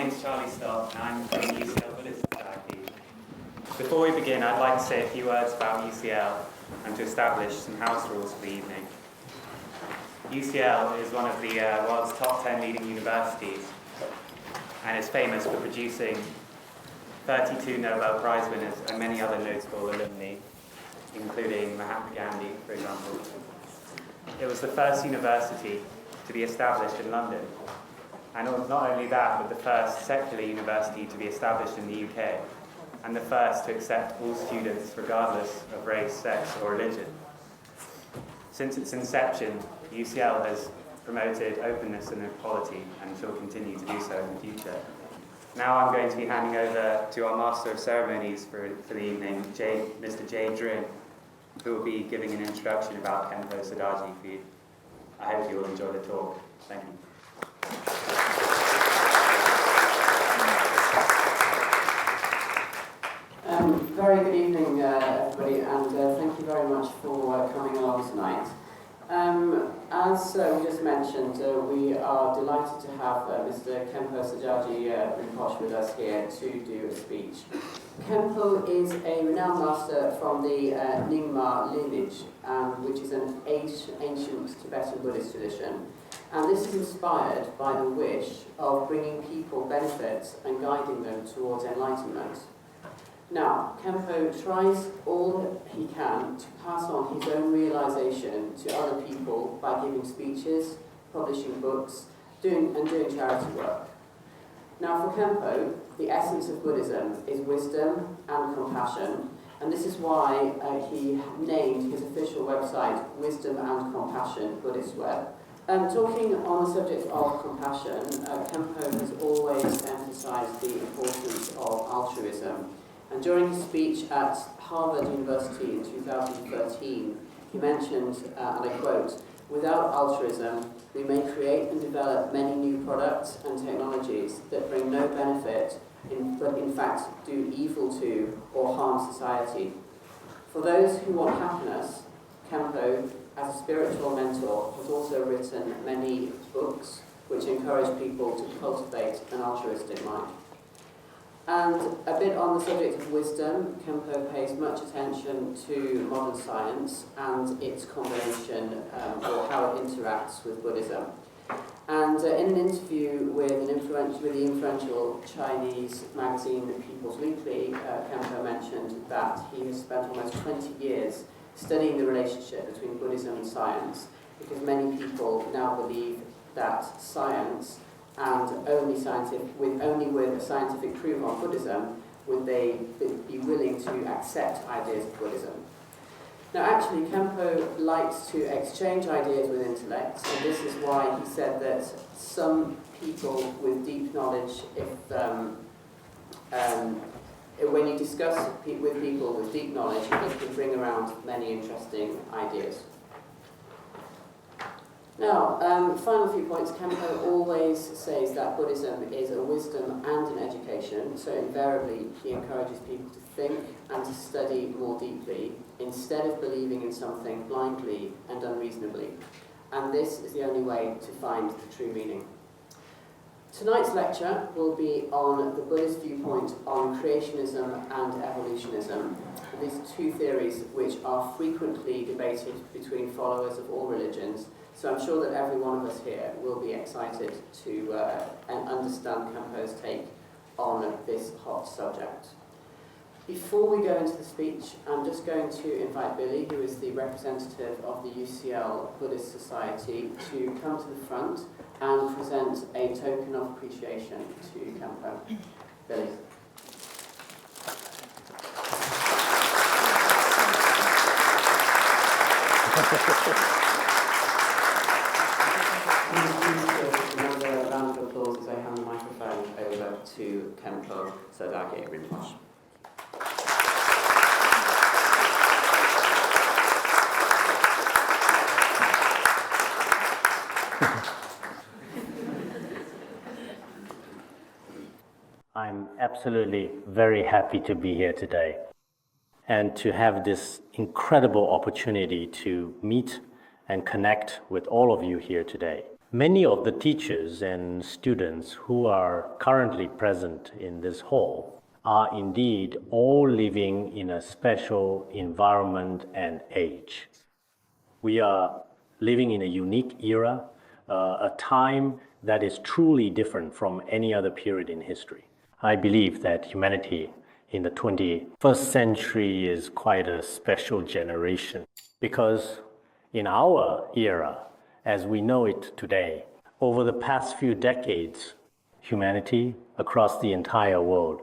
name's Charlie Stott, and I'm from UCL Buddhist Society. Before we begin, I'd like to say a few words about UCL and to establish some house rules for the evening. UCL is one of the world's top 10 leading universities and is famous for producing 32 Nobel Prize winners and many other notable alumni, including Mahatma Gandhi, for example. It was the first university to be established in London, and not only that, but the first secular university to be established in the UK, and the first to accept all students regardless of race, sex, or religion. Since its inception, UCL has promoted openness and equality and shall continue to do so in the future. Now I'm going to be handing over to our Master of Ceremonies for the evening, Mr. Jay Drin, who will be giving an introduction about Khenpo Sodargye for you. I hope you will enjoy the talk. Thank you. Very good evening, everybody, and thank you very much for coming along tonight. As we just mentioned, we are delighted to have Mr. Khenpo Sodargye Rinpoche with us here to do a speech. Khenpo is a renowned master from the Nyingma lineage, which is an ancient Tibetan Buddhist tradition. And this is inspired by the wish of bringing people benefits and guiding them towards enlightenment. Now, Khenpo tries all he can to pass on his own realization to other people by giving speeches, publishing books, doing charity work. Now, for Khenpo, the essence of Buddhism is wisdom and compassion, and this is why he named his official website Wisdom and Compassion Buddhist Web. Talking on the subject of compassion, Khenpo has always emphasized the importance of altruism. And during his speech at Harvard University in 2013, he mentioned, and I quote, "Without altruism, we may create and develop many new products and technologies that bring no benefit, but in fact do evil to or harm society. For those who want happiness, Khenpo, as a spiritual mentor, has also written many books which encourage people to cultivate an altruistic mind." And a bit on the subject of wisdom, Khenpo pays much attention to modern science and its combination, or how it interacts with Buddhism. And in an interview with the influential Chinese magazine People's Weekly, Khenpo mentioned that he has spent almost 20 years studying the relationship between Buddhism and science, because many people now believe that science and only with a scientific proof on Buddhism would they be willing to accept ideas of Buddhism. Now actually, Khenpo likes to exchange ideas with intellect, and this is why he said that some people with deep knowledge, when you discuss with people with deep knowledge, it can bring around many interesting ideas. Now, final few points. Khenpo always says that Buddhism is a wisdom and an education, so invariably he encourages people to think and to study more deeply instead of believing in something blindly and unreasonably. And this is the only way to find the true meaning. Tonight's lecture will be on the Buddhist viewpoint on creationism and evolutionism, these two theories which are frequently debated between followers of all religions. So I'm sure that every one of us here will be excited to understand Khenpo's take on this hot subject. Before we go into the speech, I'm just going to invite Billy, who is the representative of the UCL Buddhist Society, to come to the front and present a token of appreciation to Khenpo. Billy. Another round of applause as I hand the microphone over to Khenpo Sodargye Rinpoche. I'm absolutely very happy to be here today and to have this incredible opportunity to meet and connect with all of you here today. Many of the teachers and students who are currently present in this hall are indeed all living in a special environment and age. We are living in a unique era, a time that is truly different from any other period in history. I believe that humanity in the 21st century is quite a special generation because in our era, as we know it today, over the past few decades, humanity across the entire world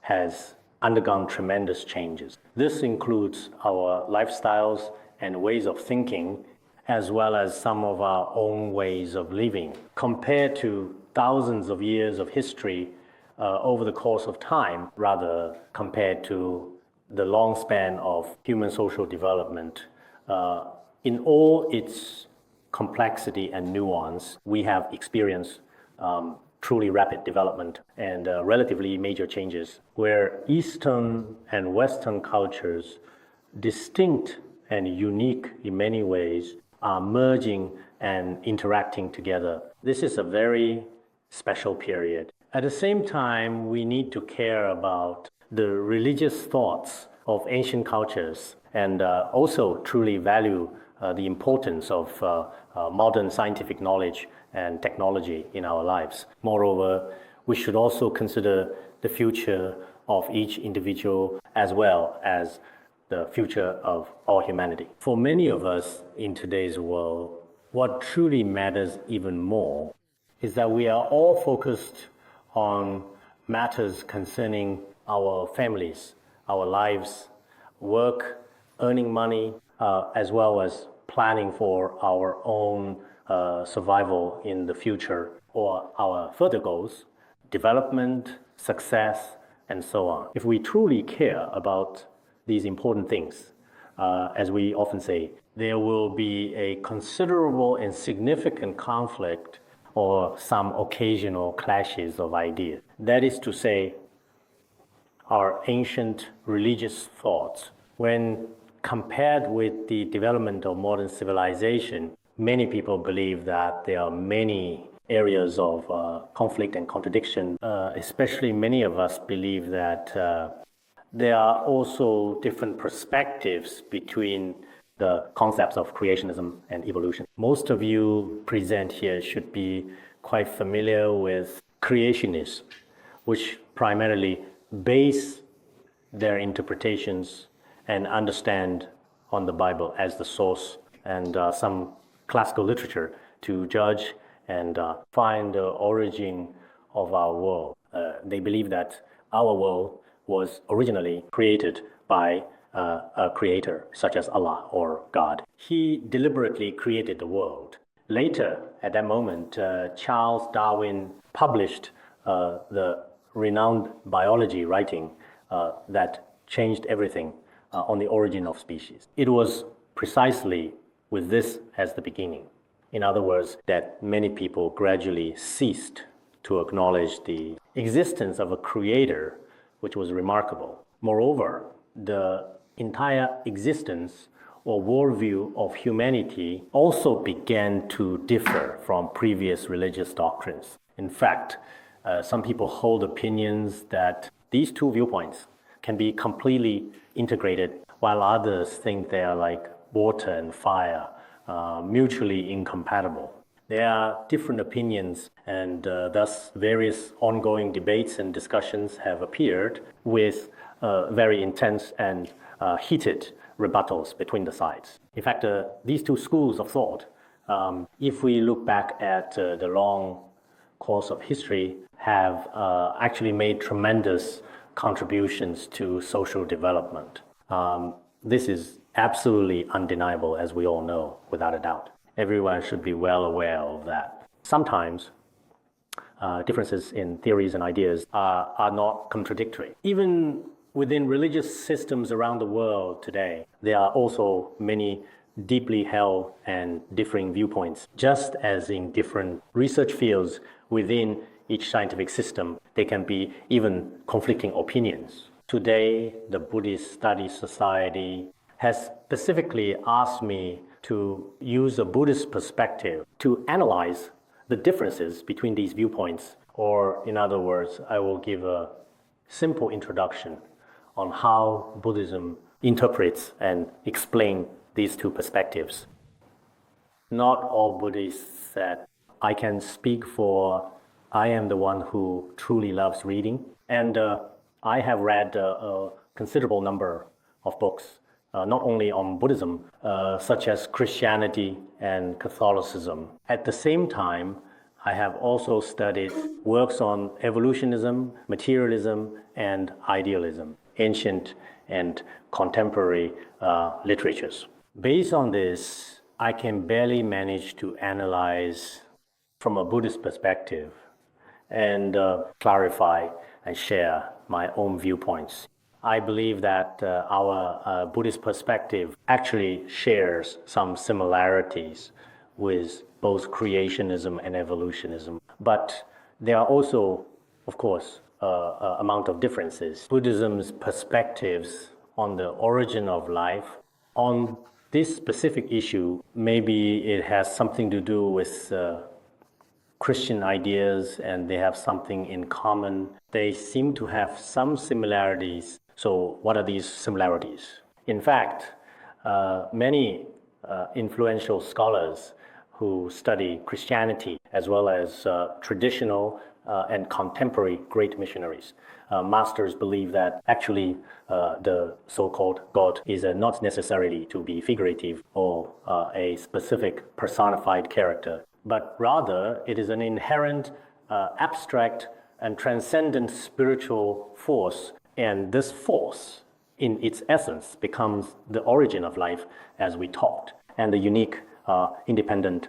has undergone tremendous changes. This includes our lifestyles and ways of thinking, as well as some of our own ways of living. Compared to thousands of years of history over the course of time, rather compared to the long span of human social development, in all its complexity and nuance, we have experienced truly rapid development and relatively major changes, where Eastern and Western cultures, distinct and unique in many ways, are merging and interacting together. This is a very special period. At the same time, we need to care about the religious thoughts of ancient cultures and also truly value the importance of modern scientific knowledge and technology in our lives. Moreover, we should also consider the future of each individual as well as the future of all humanity. For many of us in today's world, what truly matters even more is that we are all focused on matters concerning our families, our lives, work, earning money, as well as planning for our own survival in the future or our further goals, development, success, and so on. If we truly care about these important things, as we often say, there will be a considerable and significant conflict or some occasional clashes of ideas. That is to say, our ancient religious thoughts, when compared with the development of modern civilization, many people believe that there are many areas of conflict and contradiction. Especially many of us believe that there are also different perspectives between the concepts of creationism and evolution. Most of you present here should be quite familiar with creationism, which primarily base their interpretations and understand on the Bible as the source and some classical literature to judge and find the origin of our world. They believe that our world was originally created by a creator such as Allah or God. He deliberately created the world. Later, at that moment, Charles Darwin published the renowned biology writing that changed everything on the origin of species. It was precisely with this as the beginning. In other words, that many people gradually ceased to acknowledge the existence of a creator, which was remarkable. Moreover, the entire existence or worldview of humanity also began to differ from previous religious doctrines. In fact, some people hold opinions that these two viewpoints can be completely integrated, while others think they are like water and fire, mutually incompatible. There are different opinions, and thus various ongoing debates and discussions have appeared with very intense and heated rebuttals between the sides. In fact, these two schools of thought, if we look back at the long course of history, have actually made tremendous contributions to social development. This is absolutely undeniable, as we all know, without a doubt. Everyone should be well aware of that. Sometimes differences in theories and ideas are not contradictory. Even within religious systems around the world today, there are also many deeply held and differing viewpoints. Just as in different research fields within each scientific system, there can be even conflicting opinions. Today, the Buddhist Studies Society has specifically asked me to use a Buddhist perspective to analyze the differences between these viewpoints, or in other words, I will give a simple introduction on how Buddhism interprets and explains these two perspectives. Not all Buddhists said, I can speak for I am the one who truly loves reading, and I have read a considerable number of books, not only on Buddhism, such as Christianity and Catholicism. At the same time, I have also studied works on evolutionism, materialism, and idealism, ancient and contemporary literatures. Based on this, I can barely manage to analyze from a Buddhist perspective and clarify and share my own viewpoints. I believe that our Buddhist perspective actually shares some similarities with both creationism and evolutionism. But there are also, of course, amount of differences. Buddhism's perspectives on the origin of life, on this specific issue, maybe it has something to do with Christian ideas, and they have something in common. They seem to have some similarities. So what are these similarities? In fact, many influential scholars who study Christianity as well as traditional and contemporary great missionaries, masters believe that actually the so-called God is not necessarily to be figurative or a specific personified character, but rather it is an inherent, abstract, and transcendent spiritual force. And this force, in its essence, becomes the origin of life, as we talked, and the unique, independent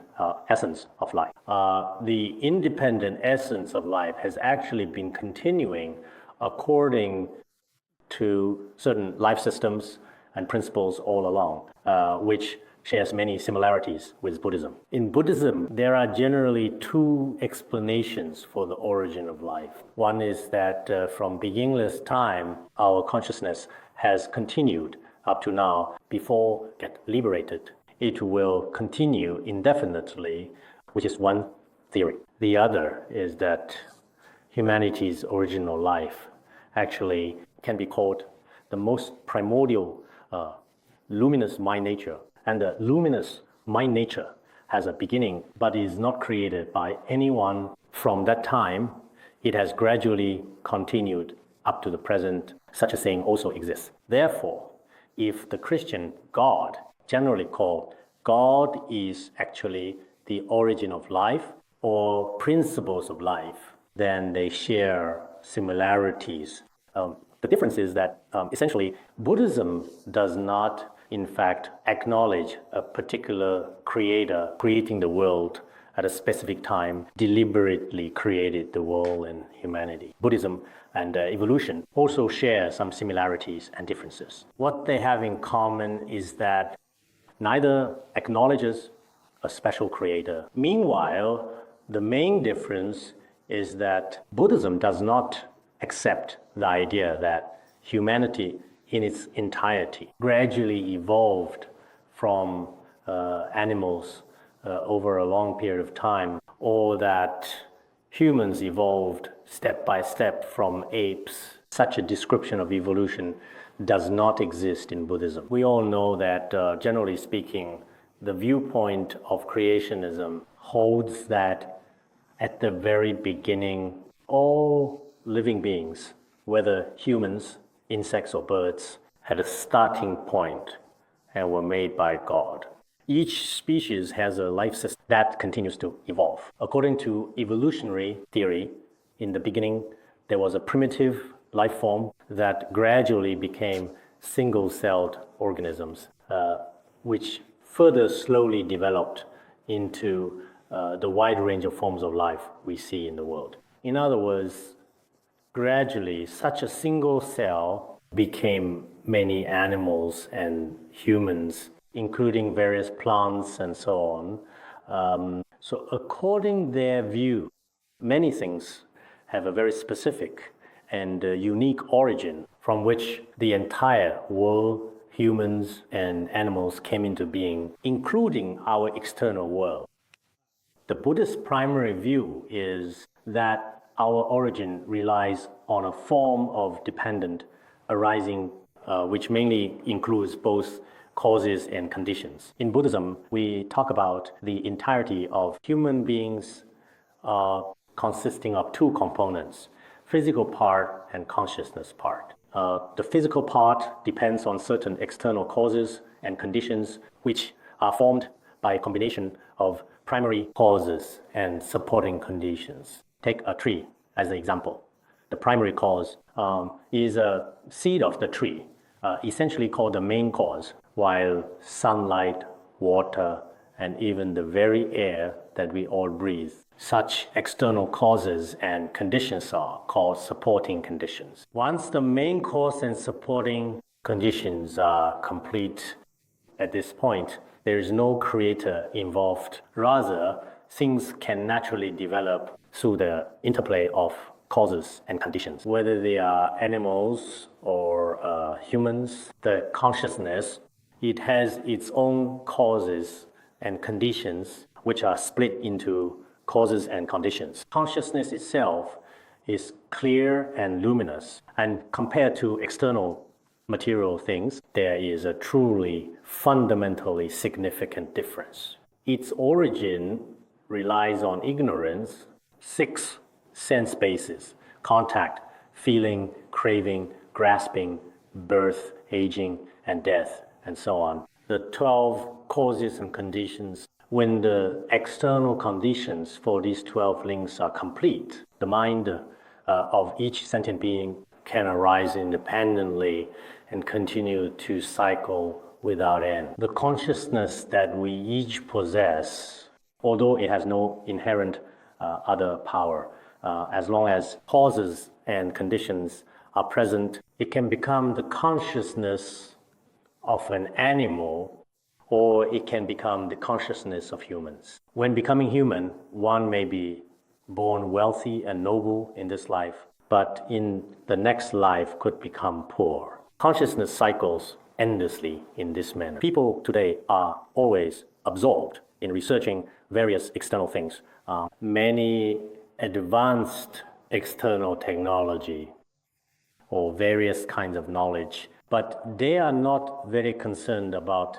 essence of life. The independent essence of life has actually been continuing according to certain life systems and principles all along, which shares many similarities with Buddhism. In Buddhism, there are generally two explanations for the origin of life. One is that from beginningless time, our consciousness has continued up to now. Before get liberated, it will continue indefinitely, which is one theory. The other is that humanity's original life actually can be called the most primordial, luminous mind nature. And the luminous mind nature has a beginning, but is not created by anyone from that time. It has gradually continued up to the present. Such a saying also exists. Therefore, if the Christian God, generally called God, is actually the origin of life or principles of life, then they share similarities. The difference is that essentially Buddhism does not in fact acknowledge a particular creator creating the world at a specific time, deliberately created the world and humanity. Buddhism and evolution also share some similarities and differences. What they have in common is that neither acknowledges a special creator. Meanwhile, the main difference is that Buddhism does not accept the idea that humanity in its entirety gradually evolved from animals over a long period of time, or that humans evolved step by step from apes. Such a description of evolution does not exist in Buddhism. We all know that, generally speaking, the viewpoint of creationism holds that at the very beginning, all living beings, whether humans, insects or birds, had a starting point and were made by God. Each species has a life system that continues to evolve. According to evolutionary theory, in the beginning, there was a primitive life form that gradually became single-celled organisms, which further slowly developed into the wide range of forms of life we see in the world. In other words, gradually, such a single cell became many animals and humans, including various plants and so on. So according to their view, many things have a very specific and unique origin from which the entire world, humans and animals came into being, including our external world. The Buddhist primary view is that our origin relies on a form of dependent arising, which mainly includes both causes and conditions. In Buddhism, we talk about the entirety of human beings consisting of two components, physical part and consciousness part. The physical part depends on certain external causes and conditions which are formed by a combination of primary causes and supporting conditions. Take a tree as an example. The primary cause is a seed of the tree, essentially called the main cause, while sunlight, water, and even the very air that we all breathe. Such external causes and conditions are called supporting conditions. Once the main cause and supporting conditions are complete at this point, there is no creator involved. Rather, things can naturally develop through the interplay of causes and conditions. Whether they are animals or humans, the consciousness, it has its own causes and conditions which are split into causes and conditions. Consciousness itself is clear and luminous, and compared to external material things, there is a truly fundamentally significant difference. Its origin relies on ignorance, 6 sense bases: contact, feeling, craving, grasping, birth, aging, and death, and so on. The 12 causes and conditions, when the external conditions for these 12 links are complete, the mind of each sentient being can arise independently and continue to cycle without end. The consciousness that we each possess, although it has no inherent other power, as long as causes and conditions are present, it can become the consciousness of an animal, or it can become the consciousness of humans. When becoming human, one may be born wealthy and noble in this life, but in the next life could become poor. Consciousness cycles endlessly in this manner. People today are always absorbed in researching various external things. Many advanced external technology or various kinds of knowledge, but they are not very concerned about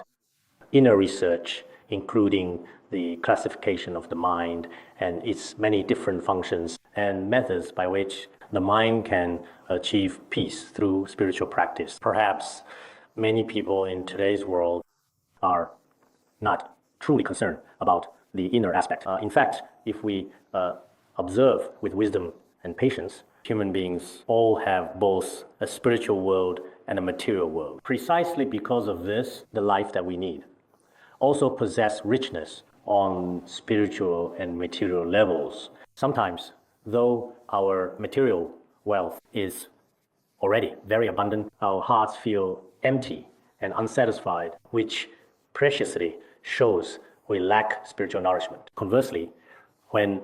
inner research, including the classification of the mind and its many different functions and methods by which the mind can achieve peace through spiritual practice. Perhaps many people in today's world are not truly concerned about the inner aspect. In fact, if we observe with wisdom and patience, human beings all have both a spiritual world and a material world. Precisely because of this, the life that we need also possess richness on spiritual and material levels. Sometimes, though our material wealth is already very abundant, our hearts feel empty and unsatisfied, which preciously shows we lack spiritual nourishment. Conversely, when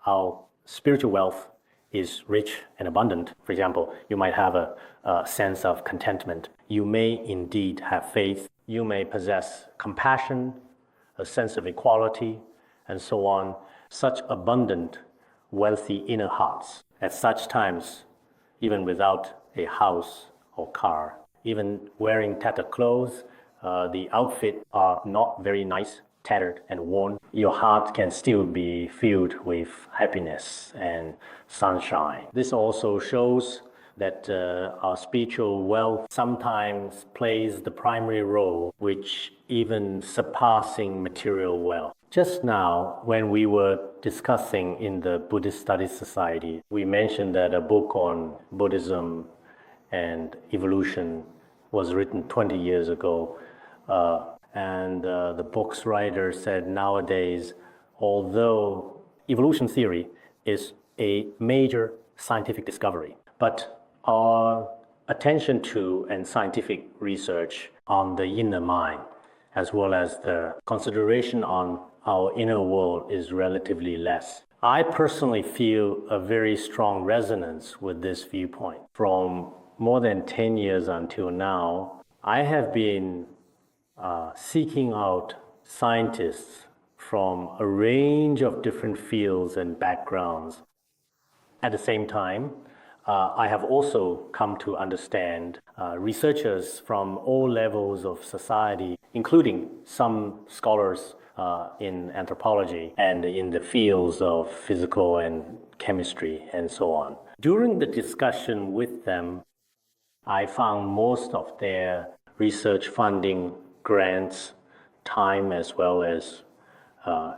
our spiritual wealth is rich and abundant, for example, you might have a sense of contentment. You may indeed have faith. You may possess compassion, a sense of equality, and so on. Such abundant, wealthy inner hearts. At such times, even without a house or car, even wearing tattered clothes, the outfit are not very nice, tattered and worn, your heart can still be filled with happiness and sunshine. This also shows that our spiritual wealth sometimes plays the primary role, which even surpassing material wealth. Just now, when we were discussing in the Buddhist Studies Society, we mentioned that a book on Buddhism and evolution was written 20 years ago. And the book's writer said nowadays, although evolution theory is a major scientific discovery, but our attention to and scientific research on the inner mind, as well as the consideration on our inner world, is relatively less. I personally feel a very strong resonance with this viewpoint. From more than 10 years until now, I have been seeking out scientists from a range of different fields and backgrounds. At the same time, I have also come to understand researchers from all levels of society, including some scholars in anthropology and in the fields of physical and chemistry and so on. During the discussion with them, I found most of their research funding, grants, time as well as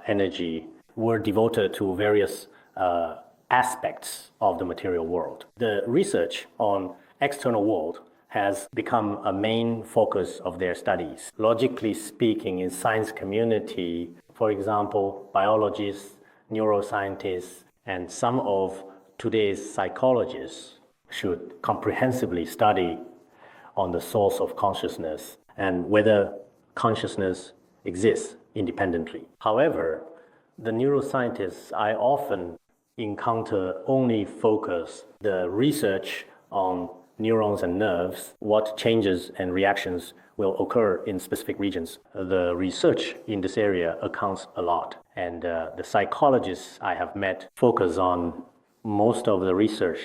energy were devoted to various aspects of the material world. The research on external world has become a main focus of their studies. Logically speaking, in science community, for example, biologists, neuroscientists, and some of today's psychologists should comprehensively study on the source of consciousness and whether consciousness exists independently. However, the neuroscientists I often encounter only focus the research on neurons and nerves, what changes and reactions will occur in specific regions. The research in this area accounts a lot. And the psychologists I have met focus on most of the research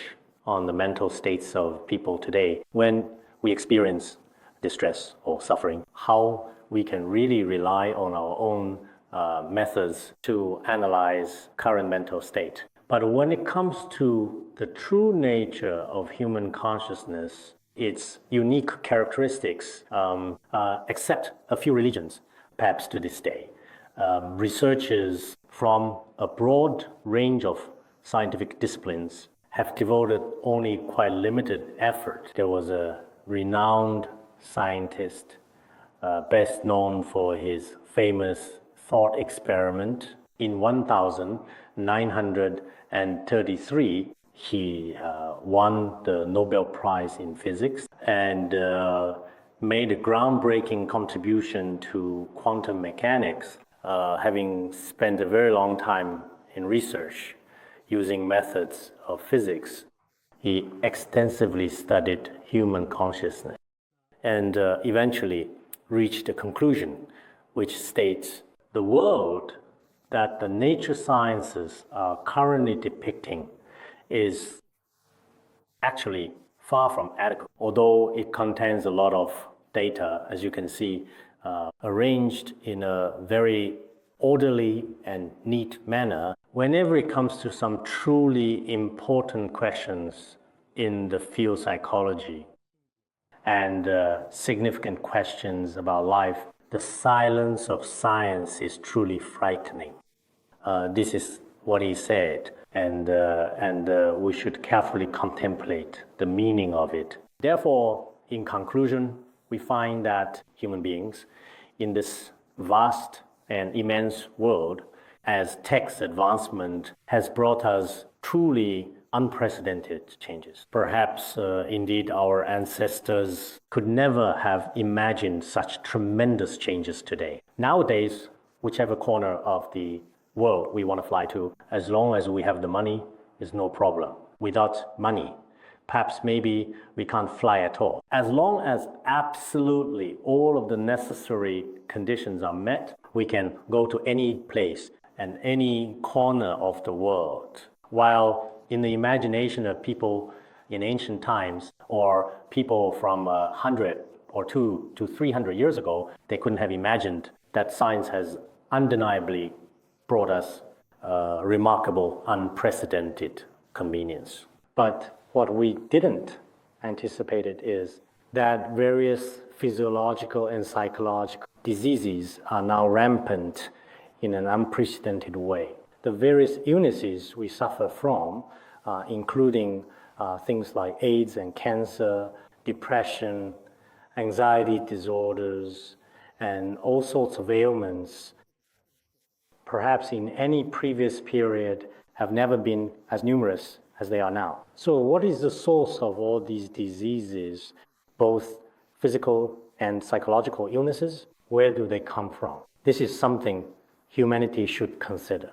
on the mental states of people today when we experience distress or suffering, how we can really rely on our own methods to analyze current mental state. But when it comes to the true nature of human consciousness, its unique characteristics, except a few religions, perhaps to this day, researchers from a broad range of scientific disciplines have devoted only quite limited effort. There was a renowned scientist, best known for his famous thought experiment. In 1933, he won the Nobel Prize in physics and made a groundbreaking contribution to quantum mechanics, having spent a very long time in research using methods of physics. He extensively studied human consciousness and eventually reached a conclusion which states the world that the nature sciences are currently depicting is actually far from adequate, although it contains a lot of data, as you can see, arranged in a very orderly and neat manner. Whenever it comes to some truly important questions in the field psychology and significant questions about life, the silence of science is truly frightening. This is what he said, and we should carefully contemplate the meaning of it. Therefore, in conclusion, we find that human beings in this vast and immense world, as tech's advancement has brought us truly unprecedented changes. Perhaps, indeed, our ancestors could never have imagined such tremendous changes today. Nowadays, whichever corner of the world we want to fly to, as long as we have the money, is no problem. Without money, perhaps maybe we can't fly at all. As long as absolutely all of the necessary conditions are met, we can go to any place and any corner of the world. While in the imagination of people in ancient times or people from 100 or 200 to 300 years ago, they couldn't have imagined that science has undeniably brought us remarkable, unprecedented convenience. But what we didn't anticipate is that various physiological and psychological diseases are now rampant in an unprecedented way. The various illnesses we suffer from, including things like AIDS and cancer, depression, anxiety disorders, and all sorts of ailments, perhaps in any previous period have never been as numerous as they are now. So what is the source of all these diseases, both physical and psychological illnesses? Where do they come from? This is something humanity should consider.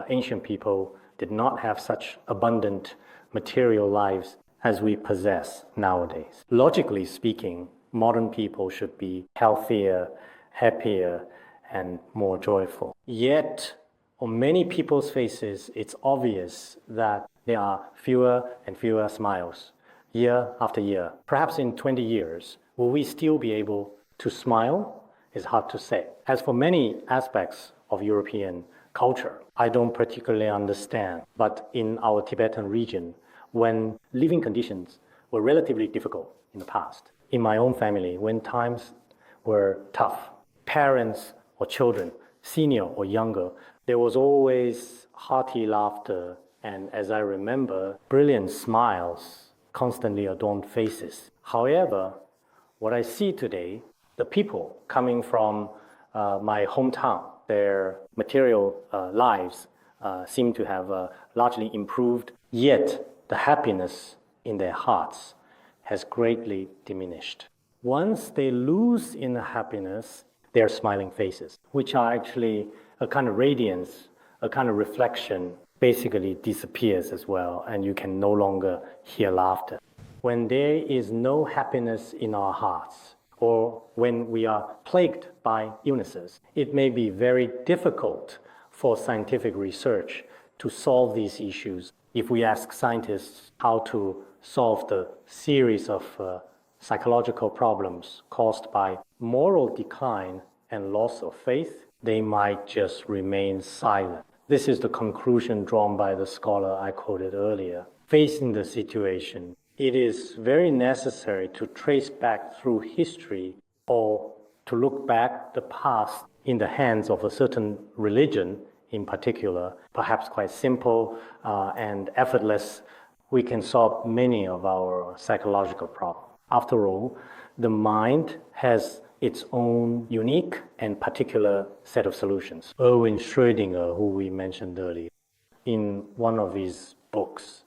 Ancient people did not have such abundant material lives as we possess nowadays. Logically speaking, modern people should be healthier, happier, and more joyful. Yet, on many people's faces, it's obvious that there are fewer and fewer smiles year after year. Perhaps in 20 years, will we still be able to smile? It's hard to say. As for many aspects of European culture, I don't particularly understand. But in our Tibetan region, when living conditions were relatively difficult in the past, in my own family, when times were tough, parents or children, senior or younger, there was always hearty laughter and, as I remember, brilliant smiles constantly adorned faces. However, what I see today, the people coming from my hometown, their material lives seem to have largely improved, yet the happiness in their hearts has greatly diminished. Once they lose in happiness, their smiling faces, which are actually a kind of radiance, a kind of reflection, basically disappears as well, and you can no longer hear laughter. When there is no happiness in our hearts, or when we are plagued by illnesses, it may be very difficult for scientific research to solve these issues. If we ask scientists how to solve the series of psychological problems caused by moral decline and loss of faith, they might just remain silent. This is the conclusion drawn by the scholar I quoted earlier. Facing the situation, it is very necessary to trace back through history or to look back the past in the hands of a certain religion in particular, perhaps quite simple and effortless. We can solve many of our psychological problems. After all, the mind has its own unique and particular set of solutions. Erwin Schrödinger, who we mentioned earlier, in one of his books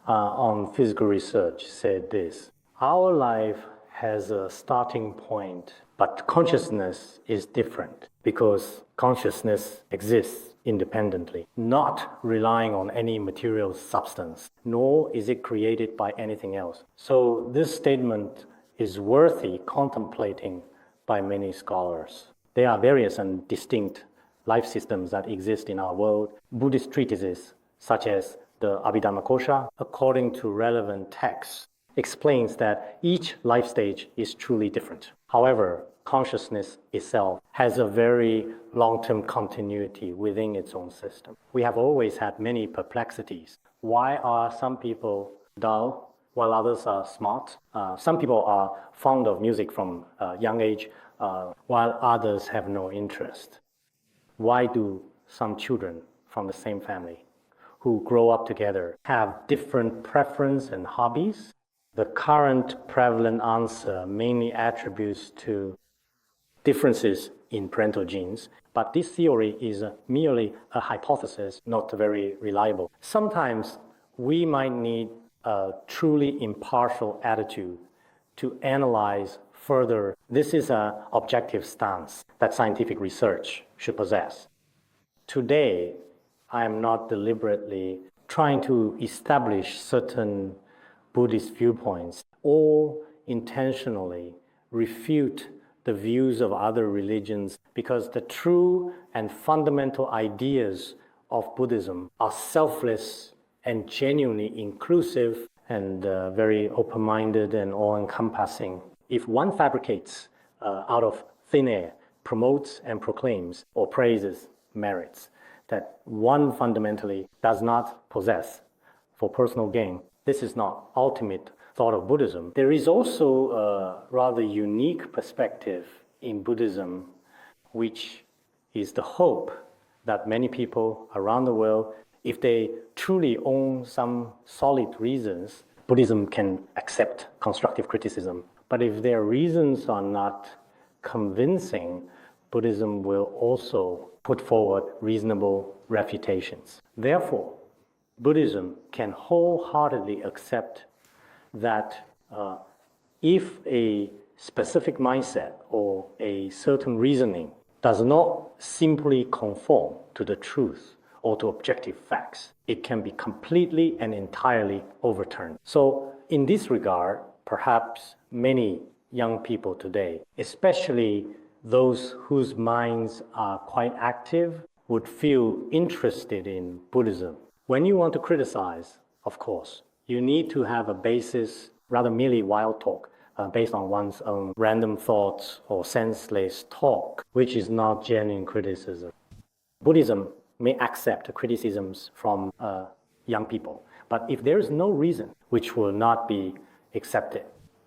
on physical research, said this: our life has a starting point, but consciousness is different because consciousness exists independently, not relying on any material substance, nor is it created by anything else. So this statement is worthy contemplating by many scholars. There are various and distinct life systems that exist in our world. Buddhist treatises, such as the Abhidharmakosha, according to relevant texts, explains that each life stage is truly different. However, consciousness itself has a very long-term continuity within its own system. We have always had many perplexities. Why are some people dull while others are smart? Some people are fond of music from a young age, while others have no interest. Why do some children from the same family who grow up together have different preferences and hobbies? The current prevalent answer mainly attributes to differences in parental genes, but this theory is merely a hypothesis, not very reliable. Sometimes we might need a truly impartial attitude to analyze further. This is an objective stance that scientific research should possess. Today, I am not deliberately trying to establish certain Buddhist viewpoints or intentionally refute the views of other religions, because the true and fundamental ideas of Buddhism are selfless and genuinely inclusive and very open-minded and all-encompassing. If one fabricates out of thin air, promotes and proclaims or praises merits that one fundamentally does not possess for personal gain, this is not ultimate thought of Buddhism. There is also a rather unique perspective in Buddhism, which is the hope that many people around the world, if they truly own some solid reasons, Buddhism can accept constructive criticism. But if their reasons are not convincing, Buddhism will also put forward reasonable refutations. Therefore, Buddhism can wholeheartedly accept that if a specific mindset or a certain reasoning does not simply conform to the truth or to objective facts, it can be completely and entirely overturned. So in this regard, perhaps many young people today, especially those whose minds are quite active would feel interested in Buddhism. When you want to criticize, of course, you need to have a basis, rather merely wild talk, based on one's own random thoughts or senseless talk, which is not genuine criticism. Buddhism may accept criticisms from young people, but if there is no reason which will not be accepted,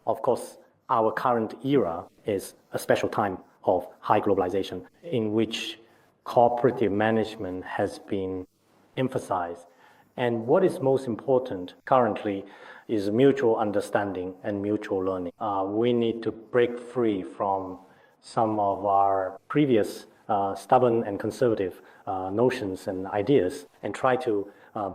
of course, our current era is a special time of high globalization in which cooperative management has been emphasized. And what is most important currently is mutual understanding and mutual learning. We need to break free from some of our previous stubborn and conservative notions and ideas and try to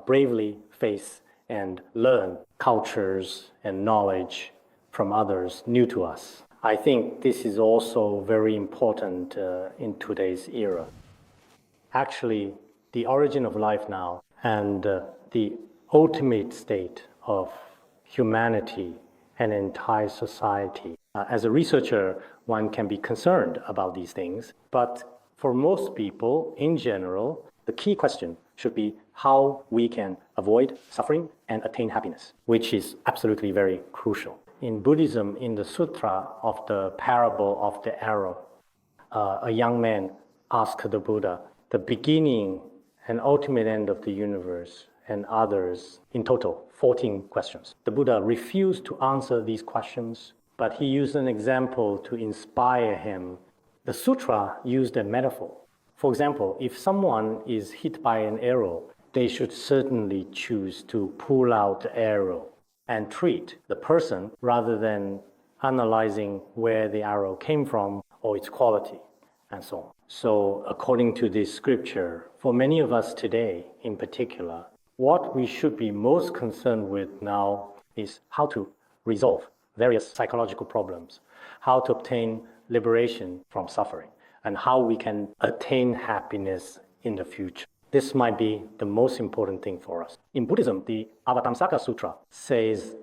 bravely face and learn cultures and knowledge from others new to us. I think this is also very important in today's era. Actually, the origin of life now and the ultimate state of humanity and entire society. As a researcher, one can be concerned about these things, but for most people in general, the key question should be how we can avoid suffering and attain happiness, which is absolutely very crucial. In Buddhism, in the Sutra of the parable of the arrow, a young man asked the Buddha the beginning and ultimate end of the universe and others, in total, 14 questions. The Buddha refused to answer these questions, but he used an example to inspire him. The sutra used a metaphor. For example, if someone is hit by an arrow, they should certainly choose to pull out the arrow and treat the person rather than analyzing where the arrow came from or its quality, and so on. So according to this scripture, for many of us today in particular, what we should be most concerned with now is how to resolve various psychological problems, how to obtain liberation from suffering, and how we can attain happiness in the future. This might be the most important thing for us. In Buddhism, the Avatamsaka Sutra says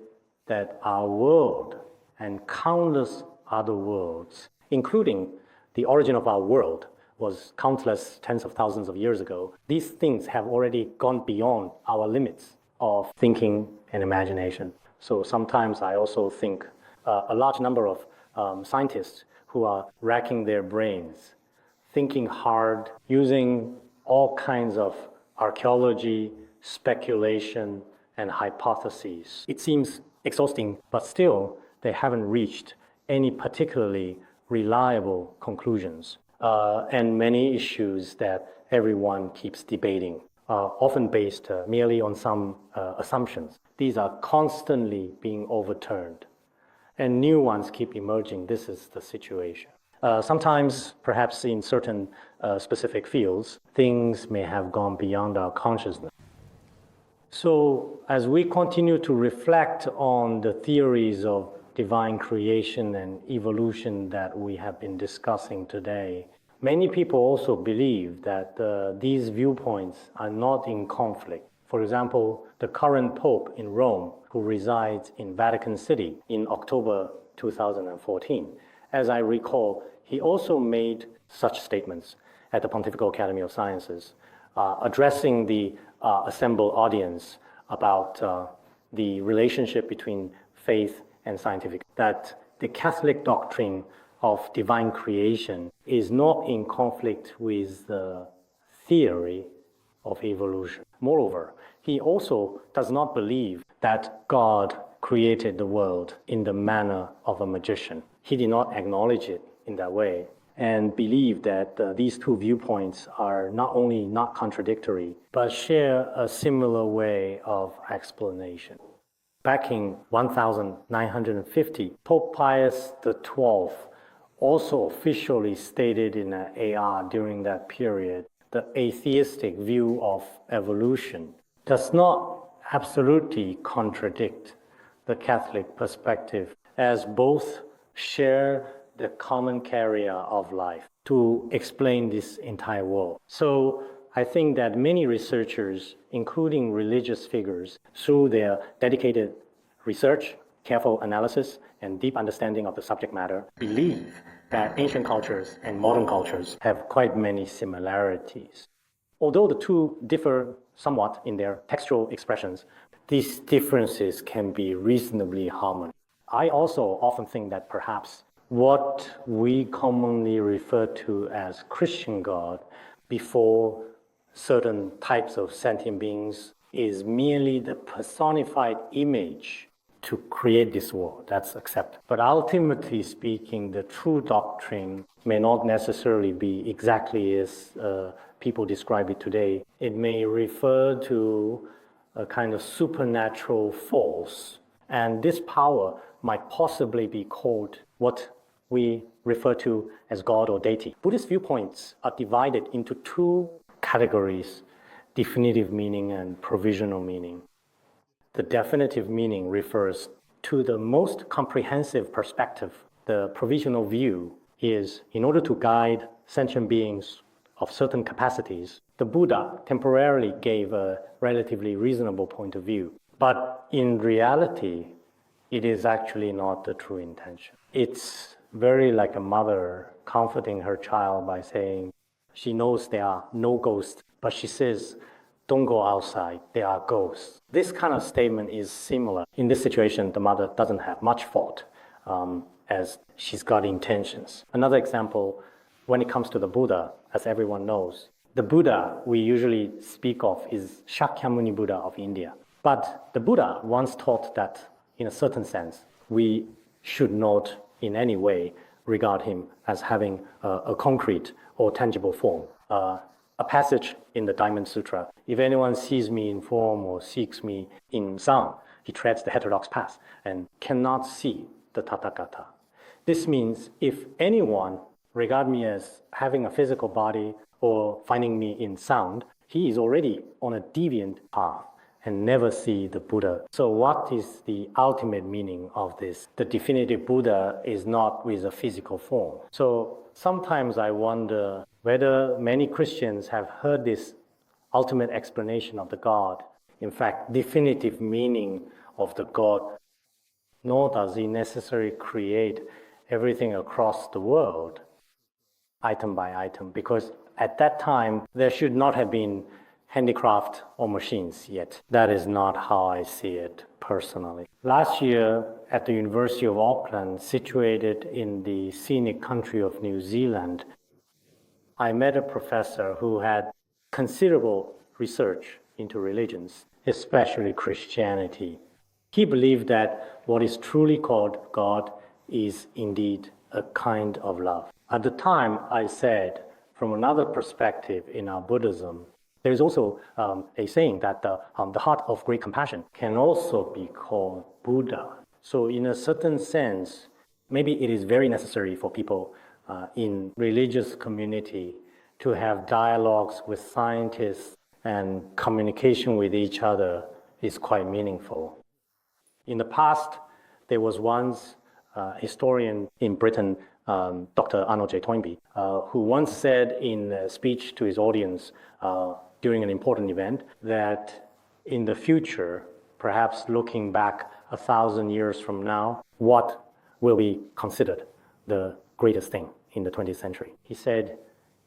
that our world and countless other worlds, including the origin of our world, was countless tens of thousands of years ago. These things have already gone beyond our limits of thinking and imagination. So sometimes I also think a large number of scientists who are racking their brains, thinking hard, using all kinds of archaeology, speculation, and hypotheses. It seems exhausting, but still they haven't reached any particularly reliable conclusions. And many issues that everyone keeps debating are often based merely on some assumptions. These are constantly being overturned, and new ones keep emerging. This is the situation. Sometimes, perhaps in certain specific fields, things may have gone beyond our consciousness. So, as we continue to reflect on the theories of divine creation and evolution that we have been discussing today, many people also believe that these viewpoints are not in conflict. For example, the current Pope in Rome, who resides in Vatican City in October 2014, as I recall, he also made such statements at the Pontifical Academy of Sciences, addressing the assembled audience about the relationship between faith and scientific, that the Catholic doctrine of divine creation is not in conflict with the theory of evolution. Moreover, he also does not believe that God created the world in the manner of a magician. He did not acknowledge it in that way and believe that these two viewpoints are not only not contradictory, but share a similar way of explanation. Back in 1950, Pope Pius XII also officially stated in an AR during that period, the atheistic view of evolution does not absolutely contradict the Catholic perspective, as both share the common carrier of life to explain this entire world. So I think that many researchers, including religious figures, through their dedicated research, careful analysis, and deep understanding of the subject matter, believe that ancient cultures and modern cultures have quite many similarities. Although the two differ somewhat in their textual expressions, these differences can be reasonably harmonious. I also often think that perhaps what we commonly refer to as Christian God before certain types of sentient beings is merely the personified image to create this world. That's accepted. But ultimately speaking, the true doctrine may not necessarily be exactly as people describe it today. It may refer to a kind of supernatural force, and this power might possibly be called what we refer to as God or deity. Buddhist viewpoints are divided into two categories: definitive meaning and provisional meaning. The definitive meaning refers to the most comprehensive perspective. The provisional view is, in order to guide sentient beings of certain capacities, the Buddha temporarily gave a relatively reasonable point of view. But in reality, it is actually not the true intention. It's very like a mother comforting her child by saying she knows there are no ghosts, but she says, don't go outside, there are ghosts. This kind of statement is similar. In this situation, the mother doesn't have much fault as she's got intentions. Another example, when it comes to the Buddha, as everyone knows, the Buddha we usually speak of is Shakyamuni Buddha of India. But the Buddha once taught that, in a certain sense, we should not in any way regard him as having a concrete or tangible form. A passage in the Diamond Sutra: if anyone sees me in form or seeks me in sound, he treads the heterodox path and cannot see the Tathagata. This means if anyone regard me as having a physical body or finding me in sound, he is already on a deviant path and never see the Buddha. So what is the ultimate meaning of this? The definitive Buddha is not with a physical form. So sometimes I wonder whether many Christians have heard this ultimate explanation of the God, in fact, definitive meaning of the God, nor does he necessarily create everything across the world, item by item, because at that time, there should not have been handicraft or machines yet. That is not how I see it personally. Last year, at the University of Auckland, situated in the scenic country of New Zealand, I met a professor who had considerable research into religions, especially Christianity. He believed that what is truly called God is indeed a kind of love. At the time, I said, from another perspective in our Buddhism, there is also a saying that the heart of great compassion can also be called Buddha. So in a certain sense, maybe it is very necessary for people in religious community to have dialogues with scientists, and communication with each other is quite meaningful. In the past, there was once a historian in Britain, Dr. Arnold J. Toynbee, who once said in a speech to his audience during an important event that in the future, perhaps looking back 1,000 years from now, what will be considered the greatest thing in the 20th century? He said,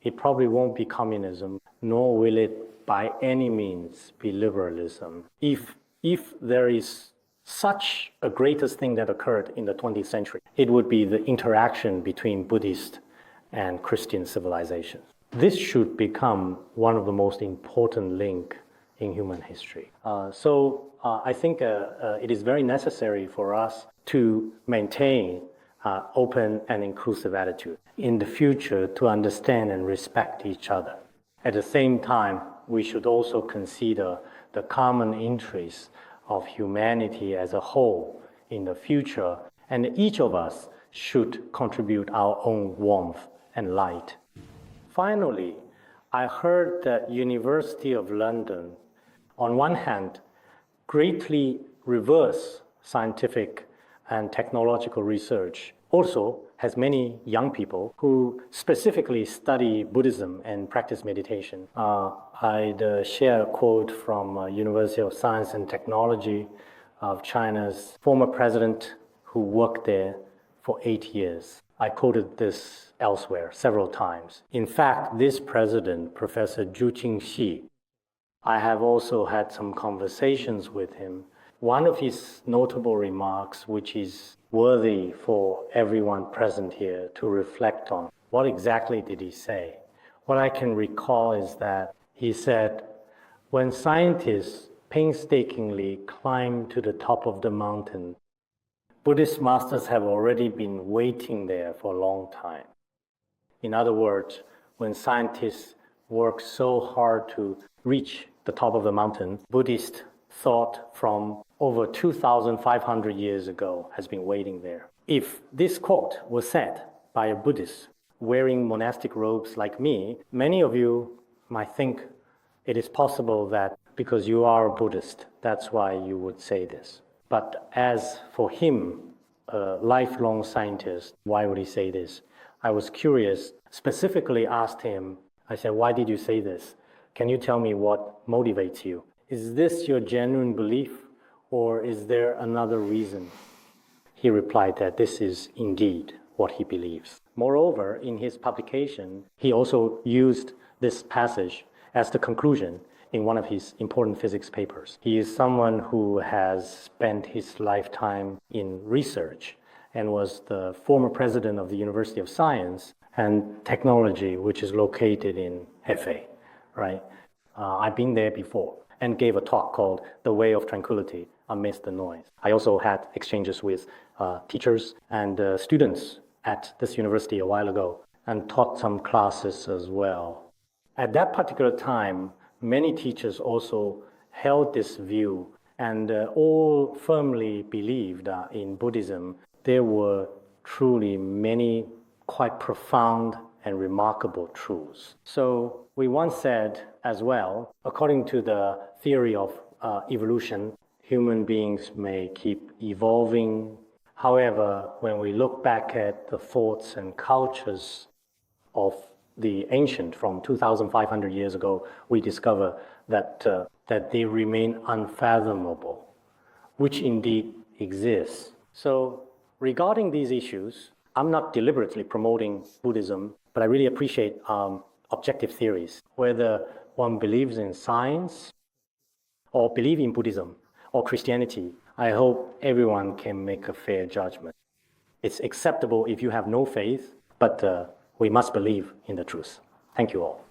it probably won't be communism, nor will it by any means be liberalism. If there is such a greatest thing that occurred in the 20th century, it would be the interaction between Buddhist and Christian civilizations. This should become one of the most important links in human history. So I think it is very necessary for us to maintain open and inclusive attitude in the future to understand and respect each other. At the same time, we should also consider the common interests of humanity as a whole in the future, and each of us should contribute our own warmth and light. Finally, I heard that University of London, on one hand, greatly reverse scientific and technological research, also has many young people who specifically study Buddhism and practice meditation. I'd share a quote from University of Science and Technology of China's former president who worked there for 8 years. I quoted this elsewhere several times. In fact, this president, Professor Zhu Jingxi, I have also had some conversations with him. One of his notable remarks, which is worthy for everyone present here to reflect on, what exactly did he say? What I can recall is that he said, when scientists painstakingly climb to the top of the mountain, Buddhist masters have already been waiting there for a long time. In other words, when scientists work so hard to reach the top of the mountain, Buddhist thought from over 2,500 years ago has been waiting there. If this quote was said by a Buddhist wearing monastic robes like me, many of you might think it is possible that because you are a Buddhist, that's why you would say this. But as for him, a lifelong scientist, why would he say this? I was curious, specifically asked him, I said, why did you say this? Can you tell me what motivates you? Is this your genuine belief, or is there another reason? He replied that this is indeed what he believes. Moreover, in his publication, he also used this passage as the conclusion in one of his important physics papers. He is someone who has spent his lifetime in research and was the former president of the University of Science and Technology, which is located in Hefei, right? I've been there before and gave a talk called The Way of Tranquility Amidst the Noise. I also had exchanges with teachers and students at this university a while ago and taught some classes as well. At that particular time, many teachers also held this view and all firmly believed that in Buddhism there were truly many quite profound and remarkable truths. So we once said as well, according to the theory of evolution, human beings may keep evolving. However, when we look back at the thoughts and cultures of the ancient from 2,500 years ago, we discover that they remain unfathomable, which indeed exists. So regarding these issues, I'm not deliberately promoting Buddhism, but I really appreciate objective theories. Whether one believes in science or believe in Buddhism or Christianity, I hope everyone can make a fair judgment. It's acceptable if you have no faith, but we must believe in the truth. Thank you all.